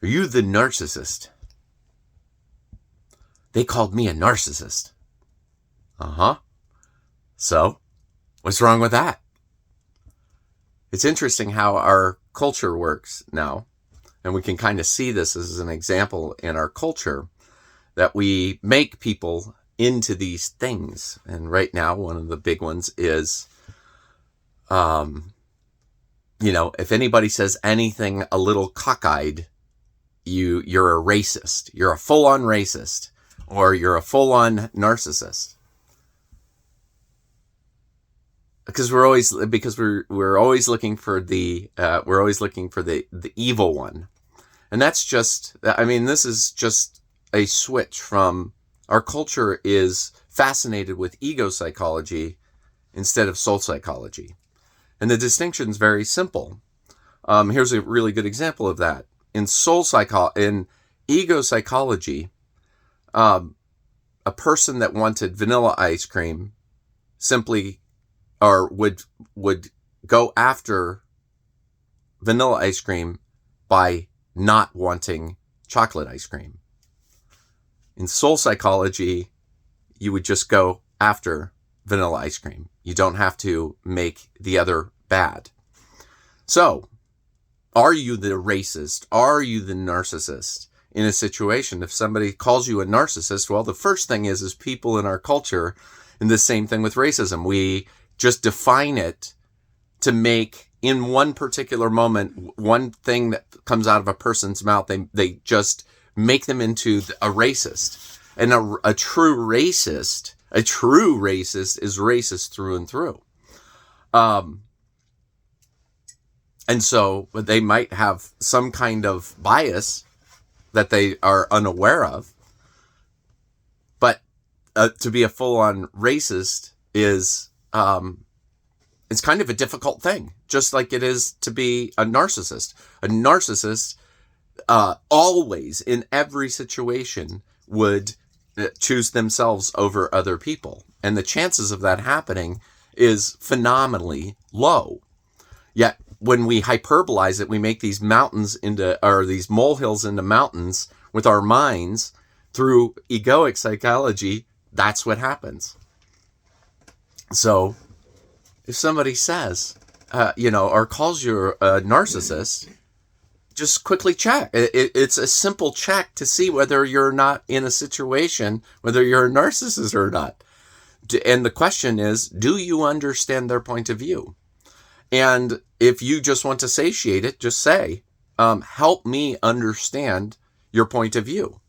Are you the narcissist? They called me a narcissist. Uh-huh. So, what's wrong with that? It's interesting how our culture works now, and we can kind of see this as an example in our culture, that we make people into these things. And right now, one of the big ones is, if anybody says anything a little cockeyed, you're a racist. You're a full-on racist, or you're a full-on narcissist. Because we're always looking for the evil one, and that's just. This is just a switch from our culture is fascinated with ego psychology instead of soul psychology, and the distinction is very simple. Here's a really good example of that. In ego psychology, a person that wanted vanilla ice cream simply would go after vanilla ice cream by not wanting chocolate ice cream. In soul psychology, you would just go after vanilla ice cream. You don't have to make the other bad. So, are you the racist? Are you the narcissist in a situation? If somebody calls you a narcissist, well, the first thing is people in our culture, and the same thing with racism, we just define it to make, in one particular moment, one thing that comes out of a person's mouth, they just make them into a racist. And a true racist is racist through and through. And so they might have some kind of bias that they are unaware of. But to be a full-on racist is, it's kind of a difficult thing, just like it is to be a narcissist. A narcissist always, in every situation, would choose themselves over other people. And the chances of that happening is phenomenally low. Yet, when we hyperbolize it, we make these these molehills into mountains with our minds through egoic psychology. That's what happens. So, if somebody says, or calls you a narcissist, just quickly check. It's a simple check to see whether you're not in a situation, whether you're a narcissist or not. And the question is, do you understand their point of view? And if you just want to satiate it, just say, help me understand your point of view.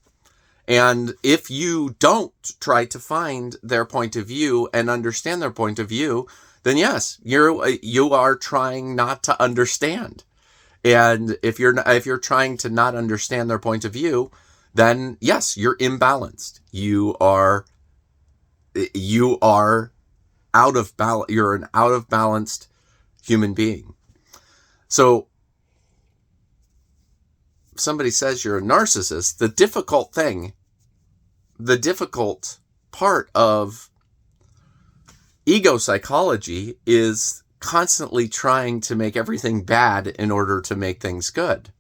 And if you don't try to find their point of view and understand their point of view, then yes, you are trying not to understand. And if you're trying to not understand their point of view, then yes, you're imbalanced. You are out of balance. You're an out of balanced human being. So if somebody says you're a narcissist, the difficult part of ego psychology is constantly trying to make everything bad in order to make things good.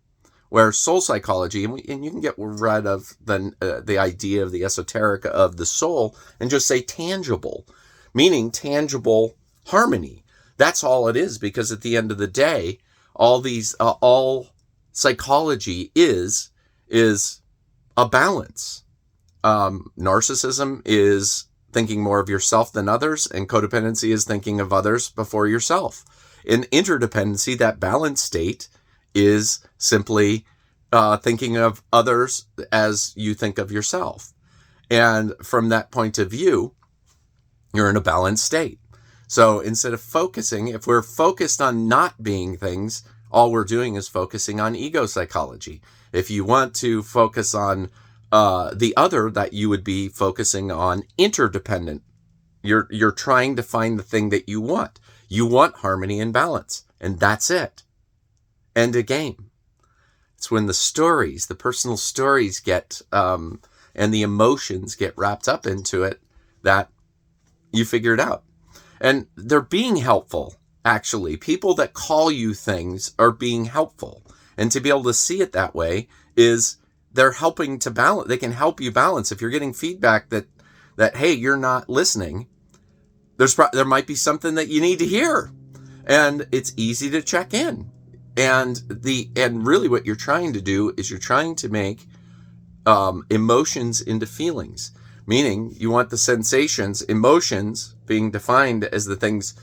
Where soul psychology, and you can get rid of the idea of the esoteric of the soul and just say tangible, meaning tangible harmony. That's all it is, because at the end of the day, all psychology is a balance. Narcissism is thinking more of yourself than others, and codependency is thinking of others before yourself. In interdependency, that balanced state is simply thinking of others as you think of yourself. And from that point of view, you're in a balanced state. So instead of focusing, if we're focused on not being things, all we're doing is focusing on ego psychology. If you want to focus on the other, that you would be focusing on interdependent. You're trying to find the thing that you want. You want harmony and balance, and that's it. End of game. It's when the personal stories get, and the emotions get wrapped up into it, that you figure it out. And they're being helpful, actually. People that call you things are being helpful. And to be able to see it that way is they're helping to balance. They can help you balance. If you're getting feedback that hey, you're not listening, there might be something that you need to hear. And it's easy to check in. And really what you're trying to do is you're trying to make emotions into feelings, meaning you want the sensations, emotions being defined as the things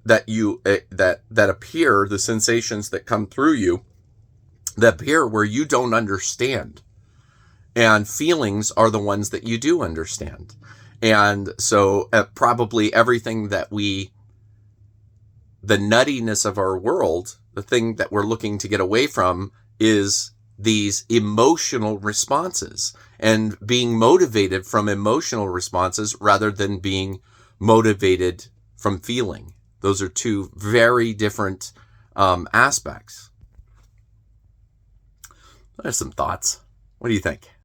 that you that appear, the sensations that come through you that appear where you don't understand, and feelings are the ones that you do understand. And so probably everything that the nuttiness of our world, the thing that we're looking to get away from is these emotional responses and being motivated from emotional responses rather than being motivated from feeling. Those are two very different aspects. I have some thoughts. What do you think?